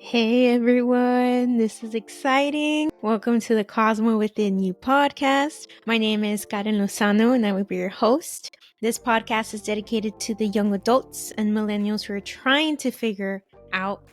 Hey everyone, this is exciting. Welcome to the Cosmo Within You podcast. My name is Karen Lozano and I will be your host. This podcast is dedicated to the young adults and millennials who are trying to figure out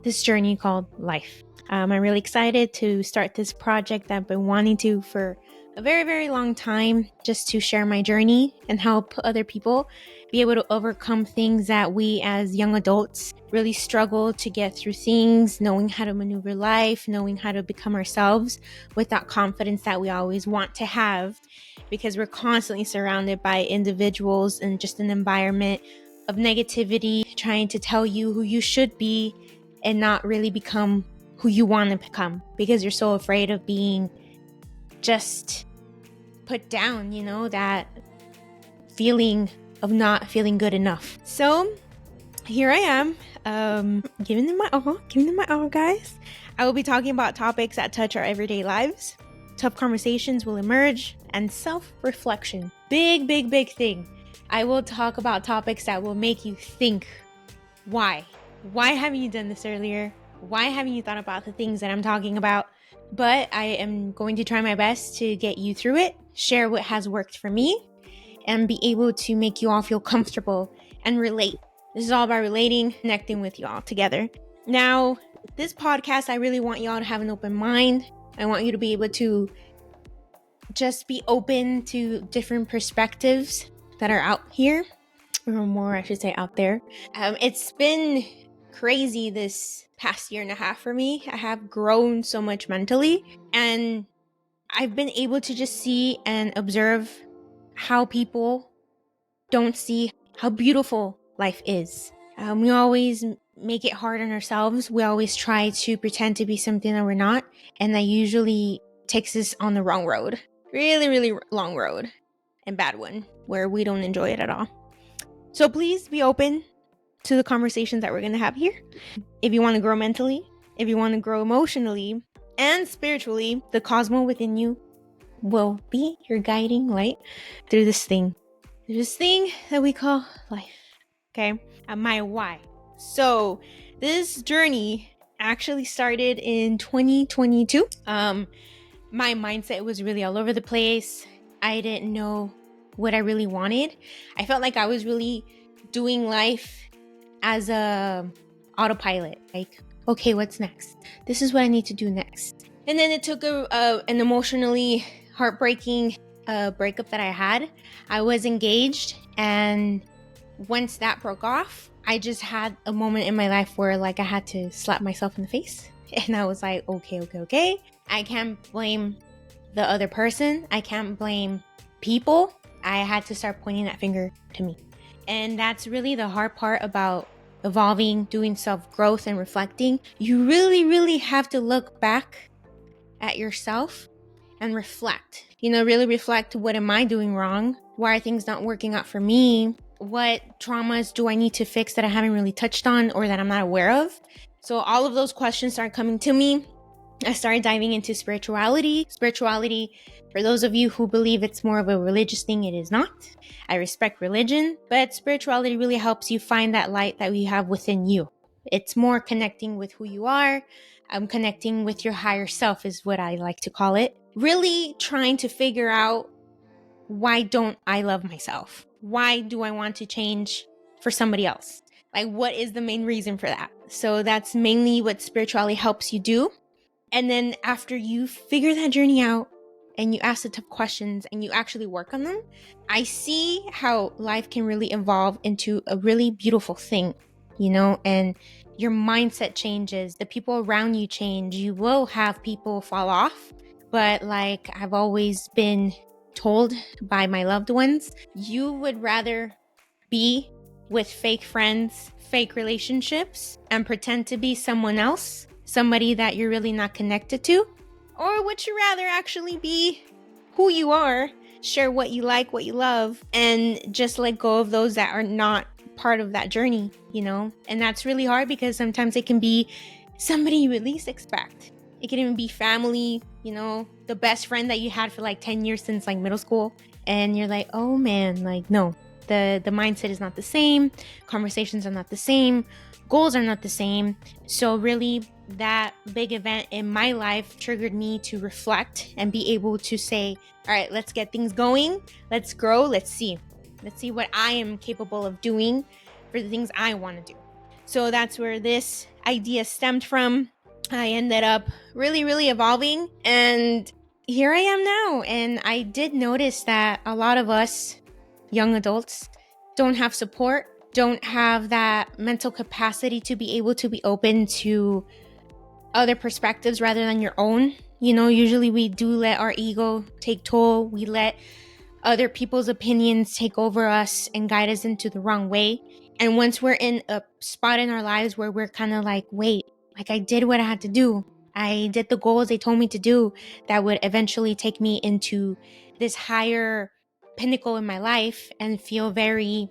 this journey called life. I'm really excited to start this project that I've been wanting to for a very, very long time, just to share my journey and help other people be able to overcome things that we as young adults really struggle to get through things, knowing how to maneuver life, knowing how to become ourselves with that confidence that we always want to have, because we're constantly surrounded by individuals and just an environment of negativity, trying to tell you who you should be and not really become who you want to become because you're so afraid of being just put down, that feeling of not feeling good enough. So here I am, giving them my all, guys. I will be talking about topics that touch our everyday lives. Tough conversations will emerge, and self-reflection. Big thing. I will talk about topics that will make you think. Why haven't you done this earlier? Why haven't you thought about the things that I'm talking about? But I am going to try my best to get you through it, share what has worked for me, and be able to make you all feel comfortable and relate. This is all about relating, connecting with you all together. Now, this podcast, I really want you all to have an open mind. I want you to be able to just be open to different perspectives that are out here, or more, I should say, out there. It's been crazy this past year and a half for me. I have grown so much mentally, and I've been able to just see and observe how people don't see how beautiful life is. We always make it hard on ourselves. We always try to pretend to be something that we're not, and that usually takes us on the wrong road. Really long road, and bad one, where we don't enjoy it at all. So please be open to the conversations that we're going to have here. If you want to grow mentally, if you want to grow emotionally and spiritually, the Cosmo Within You will be your guiding light through this thing that we call life. Okay. My why. So this journey actually started in 2022. My mindset was really all over the place. I didn't know what I really wanted. I felt like I was really doing life as a autopilot. Like, okay, what's next? This is what I need to do next. And then it took an emotionally heartbreaking breakup that I had. I was engaged, and once that broke off, I just had a moment in my life where I had to slap myself in the face. And I was like, okay. I can't blame the other person. I can't blame people. I had to start pointing that finger to me. And that's really the hard part about evolving, doing self-growth and reflecting. You really have to look back at yourself and reflect. Really reflect, what am I doing wrong? Why are things not working out for me? What traumas do I need to fix that I haven't really touched on or that I'm not aware of? So all of those questions started coming to me. I started diving into spirituality. Spirituality, for those of you who believe it's more of a religious thing, it is not. I respect religion, but spirituality really helps you find that light that you have within you. It's more connecting with who you are. Connecting with your higher self is what I like to call it. Really trying to figure out, why don't I love myself? Why do I want to change for somebody else? What is the main reason for that? So that's mainly what spirituality helps you do. And then after you figure that journey out and you ask the tough questions and you actually work on them, I see how life can really evolve into a really beautiful thing, and your mindset changes, the people around you change. You will have people fall off, but like I've always been told by my loved ones, you would rather be with fake friends, fake relationships, and pretend to be someone else, somebody that you're really not connected to? Or would you rather actually be who you are, share what you like, what you love, and just let go of those that are not part of that journey, And that's really hard because sometimes it can be somebody you at least expect. It can even be family, the best friend that you had for 10 years since middle school. And you're like, oh man, no, the mindset is not the same. Conversations are not the same. goals are not the same. So really, that big event in my life triggered me to reflect and be able to say, all right, let's get things going. Let's grow. Let's see what I am capable of doing for the things I want to do. So that's where this idea stemmed from. I ended up really, really evolving, and here I am now. And I did notice that a lot of us young adults don't have support, don't have that mental capacity to be able to be open to other perspectives rather than your own. Usually we do let our ego take toll. We let other people's opinions take over us and guide us into the wrong way. And once we're in a spot in our lives where we're kind of like, wait, like I did what I had to do. I did the goals they told me to do that would eventually take me into this higher pinnacle in my life and feel very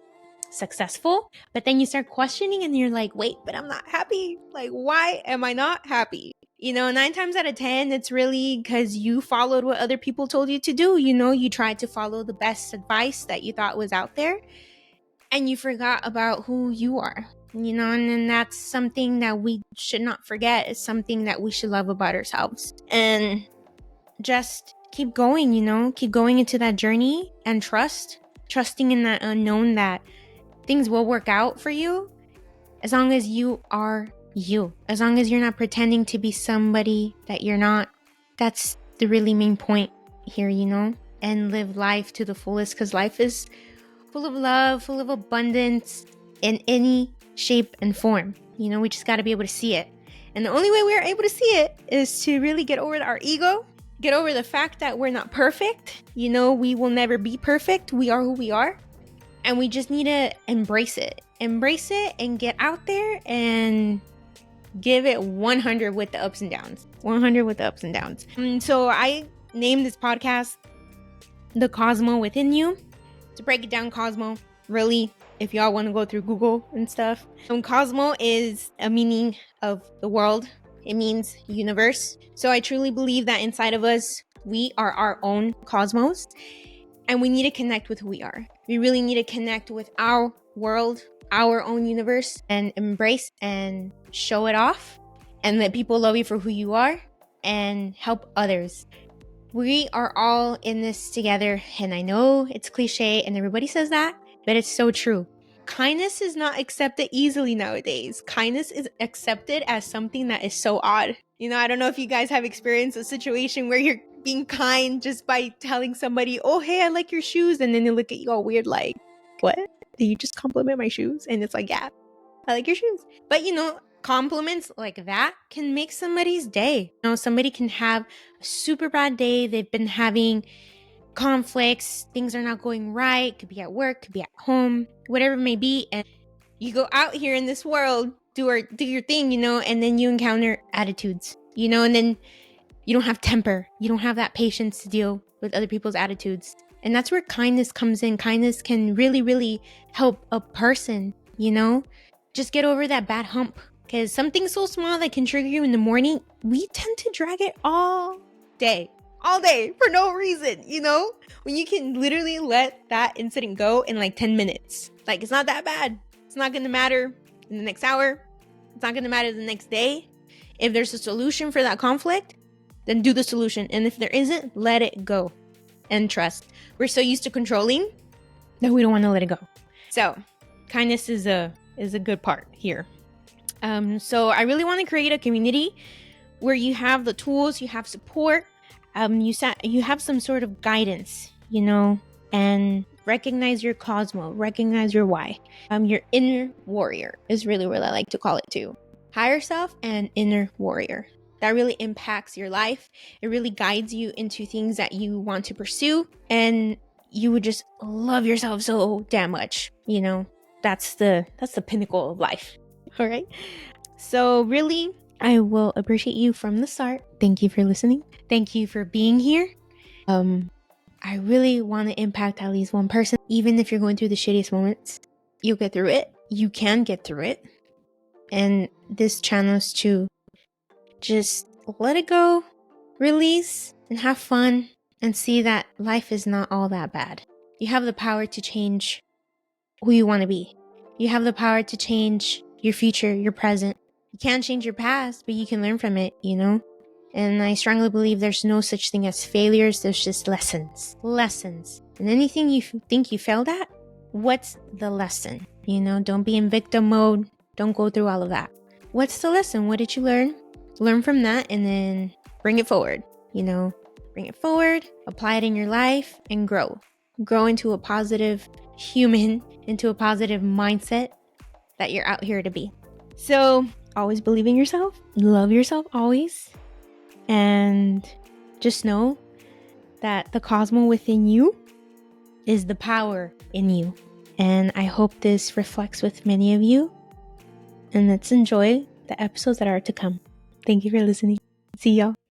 successful. But then you start questioning and you're like, wait, but I'm not happy. Like, why am I not happy? 9 times out of 10, it's really because you followed what other people told you to do. You tried to follow the best advice that you thought was out there, and you forgot about who you are. And then that's something that we should not forget. It's something that we should love about ourselves. And just keep going, keep going into that journey and trusting in that unknown that things will work out for you as long as you are you, as long as you're not pretending to be somebody that you're not. That's the really main point here, and live life to the fullest, because life is full of love, full of abundance in any shape and form. We just got to be able to see it. And the only way we're able to see it is to really get over our ego, get over the fact that we're not perfect. We will never be perfect. We are who we are. And we just need to embrace it and get out there and give it 100 with the ups and downs. 100 with the ups and downs. So I named this podcast The Cosmo Within You. To break it down, Cosmo, really, if y'all want to go through Google and stuff. Cosmo is a meaning of the world. It means universe. So I truly believe that inside of us, we are our own cosmos. And we need to connect with who we are. We really need to connect with our world, our own universe, and embrace and show it off and let people love you for who you are and help others. We are all in this together, and I know it's cliche and everybody says that, but it's so true. Kindness is not accepted easily nowadays. Kindness is accepted as something that is so odd. I don't know if you guys have experienced a situation where you're being kind just by telling somebody, oh, hey, I like your shoes. And then they look at you all weird like, what? Did you just compliment my shoes? And it's like, yeah, I like your shoes. But compliments like that can make somebody's day. Somebody can have a super bad day. They've been having conflicts. Things are not going right. Could be at work, could be at home, whatever it may be. And you go out here in this world, do your thing, and then you encounter attitudes, and then you don't have temper. You don't have that patience to deal with other people's attitudes. And that's where kindness comes in. Kindness can really, really help a person, just get over that bad hump. Because something so small that can trigger you in the morning, we tend to drag it all day for no reason, when you can literally let that incident go in like 10 minutes. Like, it's not that bad. It's not going to matter in the next hour. It's not going to matter the next day. If there's a solution for that conflict, then do the solution. And if there isn't, let it go and trust. We're so used to controlling that we don't want to let it go. So kindness is a good part here. So I really want to create a community where you have the tools, you have support, you have some sort of guidance, and recognize your Cosmo, recognize your why. Your inner warrior is really what I like to call it too. Higher self and inner warrior. That really impacts your life. It really guides you into things that you want to pursue, and you would just love yourself so damn much. That's the pinnacle of life. All right. So really, I will appreciate you from the start. Thank you for listening. Thank you for being here. I really want to impact at least one person. Even if you're going through the shittiest moments, you'll get through it. You can get through it. And this channel is to just let it go, release, and have fun, and see that life is not all that bad. You have the power to change who you want to be. You have the power to change your future, your present. You can't change your past, but you can learn from it, And I strongly believe there's no such thing as failures. There's just lessons. And anything you think you failed at, what's the lesson? Don't be in victim mode. Don't go through all of that. What's the lesson? What did you learn? Learn from that and then bring it forward, Bring it forward, apply it in your life, and grow. Grow into a positive human, into a positive mindset that you're out here to be. So always believe in yourself. Love yourself always. And just know that the Cosmo within you is the power in you. And I hope this reflects with many of you. And let's enjoy the episodes that are to come. Thank you for listening. See y'all.